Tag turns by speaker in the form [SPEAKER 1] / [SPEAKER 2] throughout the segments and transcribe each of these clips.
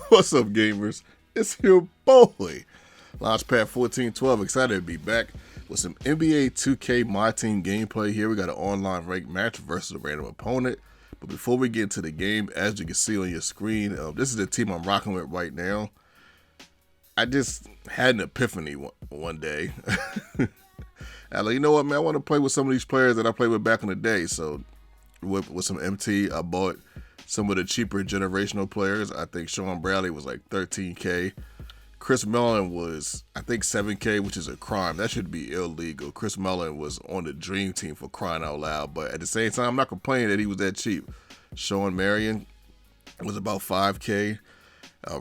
[SPEAKER 1] What's up, gamers? It's your boy, Launchpad 1412. Excited to be back with some NBA 2K My Team gameplay here. We got an online ranked match versus a random opponent. But before we get into the game, as you can see on your screen, this is the team I'm rocking with right now. I just had an epiphany one day. I like, you know what, man? I want to play with some of these players that I played with back in the day. So with some MT, I bought some of the cheaper generational players. I think Sean Bradley was like 13K. Chris Mellon was, I think, 7K, which is a crime. That should be illegal. Chris Mellon was on the dream team, for crying out loud. But at the same time, I'm not complaining that he was that cheap. Sean Marion was about 5K.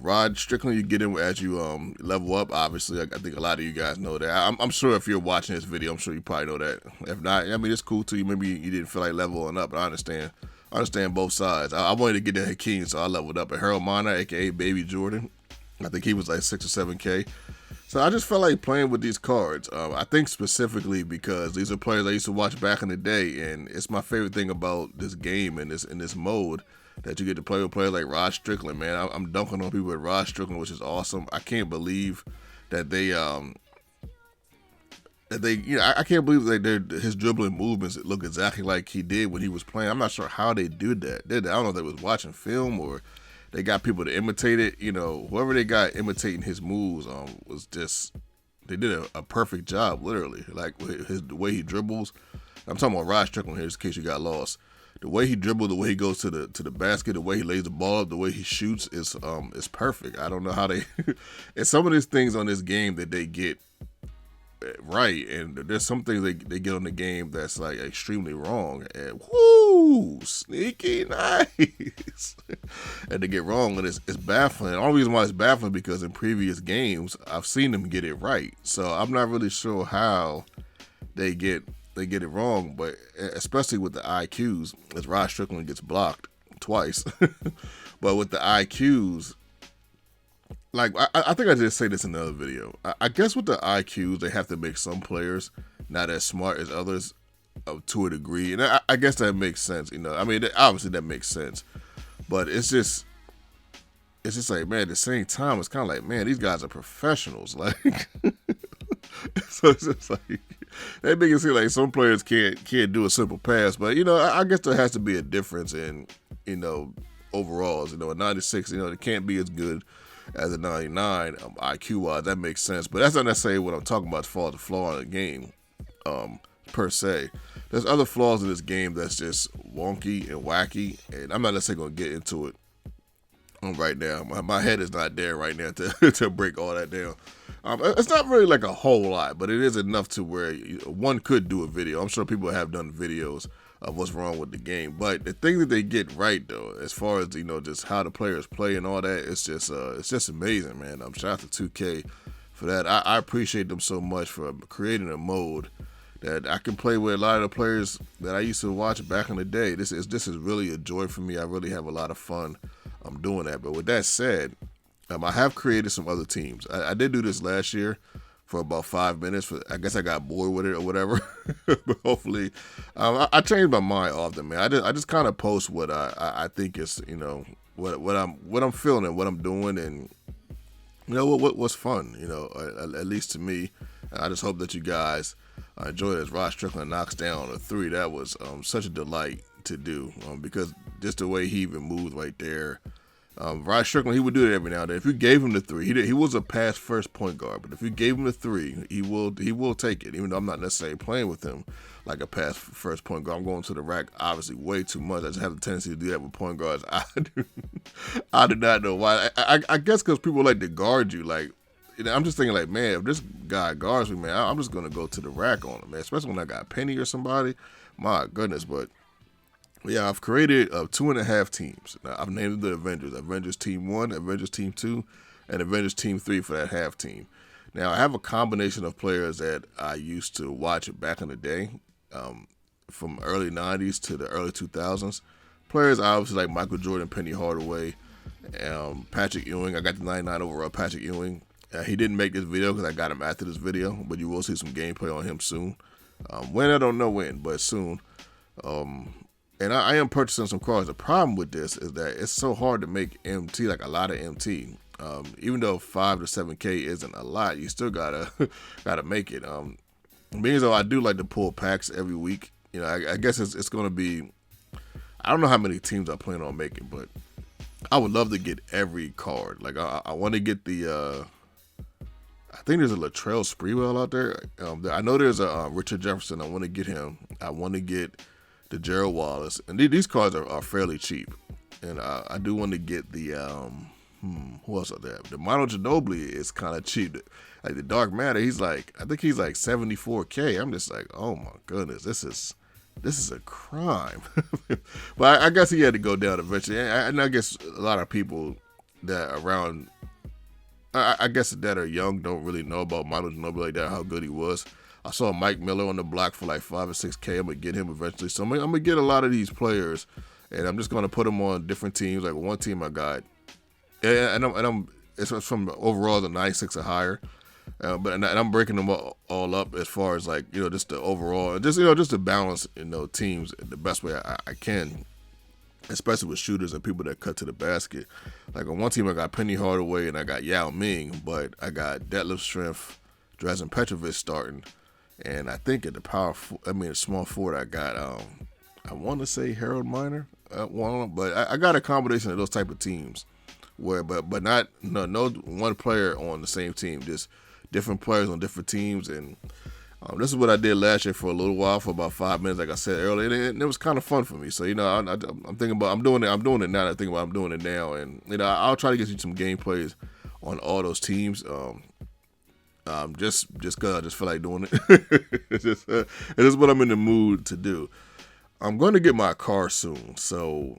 [SPEAKER 1] Rod Strickland, you get in as you level up. Obviously, I think a lot of you guys know that. I'm sure if you're watching this video, I'm sure you probably know that. If not, I mean, it's cool too. Maybe you didn't feel like leveling up, but I understand. I understand both sides. I wanted to get that Hakeem, so I leveled up. And Harold Miner, aka Baby Jordan, I think he was like 6 or 7K. So I just felt like playing with these cards. I think specifically because these are players I used to watch back in the day, and it's my favorite thing about this game and this mode, that you get to play with players like Rod Strickland, man. I'm dunking on people with Rod Strickland, which is awesome. I can't believe that they I can't believe that his dribbling movements look exactly like he did when he was playing. I'm not sure how they did that. I don't know if they was watching film or they got people to imitate it. You know, whoever they got imitating his moves was just, they did a perfect job, literally. Like the way he dribbles. I'm talking about Rod Strickland here, just in case you got lost. The way he dribbles, the way he goes to the basket, the way he lays the ball up, the way he shoots is perfect. I don't know how they and some of these things on this game that they get right, and there's some things they get on the game that's like extremely wrong, and whoo, sneaky nice. And they get wrong, and it's baffling. The only reason why it's baffling because in previous games I've seen them get it right, so I'm not really sure how they get it wrong. But especially with the IQs, as Rod Strickland gets blocked twice. But with the IQs, like I think I did say this in another video. I guess with the IQs, they have to make some players not as smart as others to a degree, and I guess that makes sense. You know, I mean, obviously that makes sense, but it's just like, man, at the same time, it's kind of like, man, these guys are professionals. Like, so it's just like they make it seem like some players can't do a simple pass, but you know, I guess there has to be a difference in, you know, overalls. You know, a 96, you know, it can't be as good as a 99 IQ wise. That makes sense, but that's not necessarily what I'm talking about as far as the flaw in the game per se. There's other flaws in this game that's just wonky and wacky, and I'm not necessarily going to get into it right now. My head is not there right now to break all that down. It's not really like a whole lot, but it is enough to where one could do a video. I'm sure people have done videos of what's wrong with the game, but the thing that they get right though, as far as, you know, just how the players play and all that, it's just amazing, man. Shout out to 2K for that. I appreciate them so much for creating a mode that I can play with a lot of the players that I used to watch back in the day. This is really a joy for me. I really have a lot of fun doing that. But with that said, I have created some other teams. I did do this last year for about 5 minutes. I guess I got bored with it or whatever. But hopefully, I changed my mind often, man. I just kind of post what I think is, you know, what I'm feeling and what I'm doing, and you know what's fun, you know, at least to me. I just hope that you guys enjoy it as Rod Strickland knocks down a 3. That was such a delight to do, because just the way he even moves right there. Rod Strickland, he would do it every now and then. If you gave him the 3, he was a pass first point guard, but if you gave him the 3, he will take it. Even though I'm not necessarily playing with him like a pass first point guard, I'm going to the rack obviously way too much. I just have the tendency to do that with point guards. I do not know why. I guess because people like to guard you. Like, you know, I'm just thinking like, man, if this guy guards me, man, I'm just gonna go to the rack on him, man. Especially when I got Penny or somebody. My goodness, but. Yeah, I've created 2.5 teams. Now, I've named them the Avengers. Avengers Team 1, Avengers Team 2, and Avengers Team 3 for that half team. Now, I have a combination of players that I used to watch back in the day, from early 90s to the early 2000s. Players obviously like Michael Jordan, Penny Hardaway, Patrick Ewing. I got the 99 overall Patrick Ewing. He didn't make this video because I got him after this video, but you will see some gameplay on him soon. When, I don't know when, but soon. And I am purchasing some cars. The problem with this is that it's so hard to make MT, like a lot of MT. Even though 5 to 7K isn't a lot, you still gotta gotta make it. Being though I do like to pull packs every week. You know, I guess it's gonna be. I don't know how many teams I plan on making, but I would love to get every card. Like I want to get the. I think there's a Latrell Sprewell out there. I know there's a Richard Jefferson. I want to get him. I want to get the Gerald Wallace, and these cards are fairly cheap. And I do want to get the who else are there? The Mono Ginobili is kind of cheap. Like the Dark Matter, I think he's like 74K. I'm just like, oh my goodness, this is a crime. But I guess he had to go down eventually. And I guess a lot of people that around, I guess that are young don't really know about Mono Ginobili like that, how good he was. I saw Mike Miller on the block for like 5 or 6K. I'm gonna get him eventually. So I'm gonna get a lot of these players, and I'm just gonna put them on different teams. Like one team I got, and it's from overall the 96 or higher. But I'm breaking them all up as far as like, you know, just the overall, just, you know, just to balance, you know, teams the best way I can, especially with shooters and people that cut to the basket. Like on one team I got Penny Hardaway and I got Yao Ming, but I got Detlef Schrempf, Drazen Petrovic starting, and I think at the small forward I got I want to say Harold Miner, but I got a combination of those type of teams where, but not no one player on the same team, just different players on different teams. And this is what I did last year for a little while, for about 5 minutes, like I said earlier, and it was kind of fun for me. So, you know, I'm thinking about, I'm doing it now. I think about I'm doing it now, and, you know, I'll try to get you some gameplays on all those teams. Just because I just feel like doing it. It's just what I'm in the mood to do. I'm going to get my car soon, so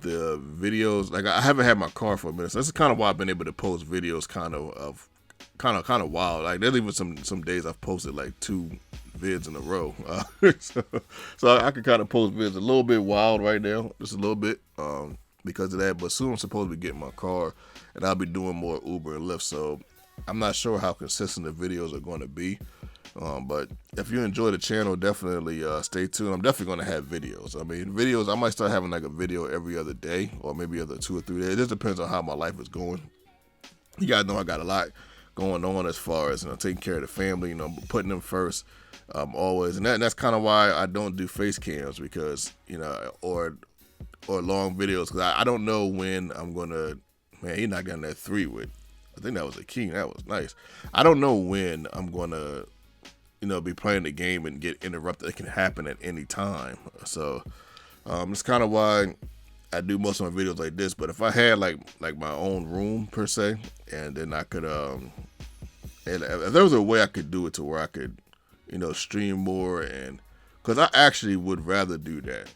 [SPEAKER 1] the videos, like I haven't had my car for a minute, so this is kind of why I've been able to post videos kind of wild. Like there's even some days I've posted like 2 vids in a row. So I can kind of post vids a little bit wild right now, just a little bit, because of that. But soon I'm supposed to be getting my car, and I'll be doing more Uber and Lyft. So I'm not sure how consistent the videos are going to be. But if you enjoy the channel, definitely stay tuned. I'm definitely going to have videos. I mean, videos, I might start having like a video every other day, or maybe other 2 or 3 days. It just depends on how my life is going. You guys know I got a lot going on as far as, you know, taking care of the family, you know, putting them first, always. And that's kind of why I don't do face cams, because, you know, or long videos, because I don't know when I'm going to, man, he knocked down that 3 with, I think that was a king. That was nice. I don't know when I'm going to, you know, be playing the game and get interrupted. It can happen at any time. So it's kind of why I do most of my videos like this. But if I had like my own room per se, and then I could, and if there was a way I could do it to where I could, you know, stream more, and because I actually would rather do that.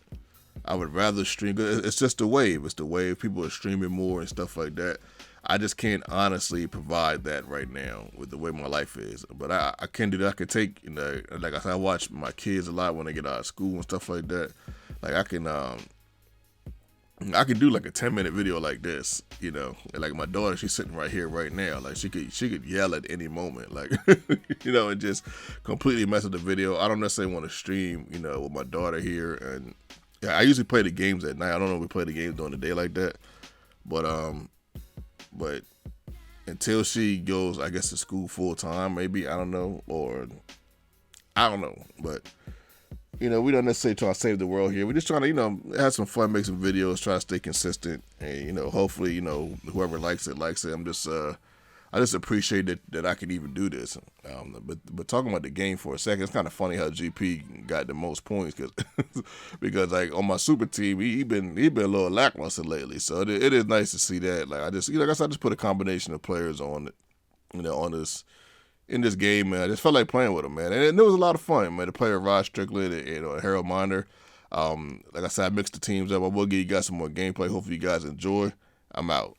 [SPEAKER 1] I would rather stream. It's just the wave. It's the wave. People are streaming more and stuff like that. I just can't honestly provide that right now with the way my life is. But I can do that. I can take, you know, like I said, I watch my kids a lot when they get out of school and stuff like that. Like I can do like a 10-minute video like this, you know. And like my daughter, she's sitting right here right now. Like she could yell at any moment, like you know, and just completely mess up the video. I don't necessarily want to stream, you know, with my daughter here. And yeah, I usually play the games at night. I don't know if we play the games during the day like that, but until she goes, I guess, to school full time, maybe, I don't know, or I don't know, but you know, we don't necessarily try to save the world here. We're just trying to, you know, have some fun, make some videos, try to stay consistent, and, you know, hopefully, you know, whoever likes it. I just appreciate that I can even do this. But talking about the game for a second, it's kind of funny how GP got the most points, because like on my super team, he been a little lackluster lately. So it is nice to see that. Like I just put a combination of players on it, you know, in this game, man. I just felt like playing with him, man, and it was a lot of fun, man. To play with Rod Strickland and, you know, Harold Miner. Like I said, I mixed the teams up. I will give you guys some more gameplay. Hopefully you guys enjoy. I'm out.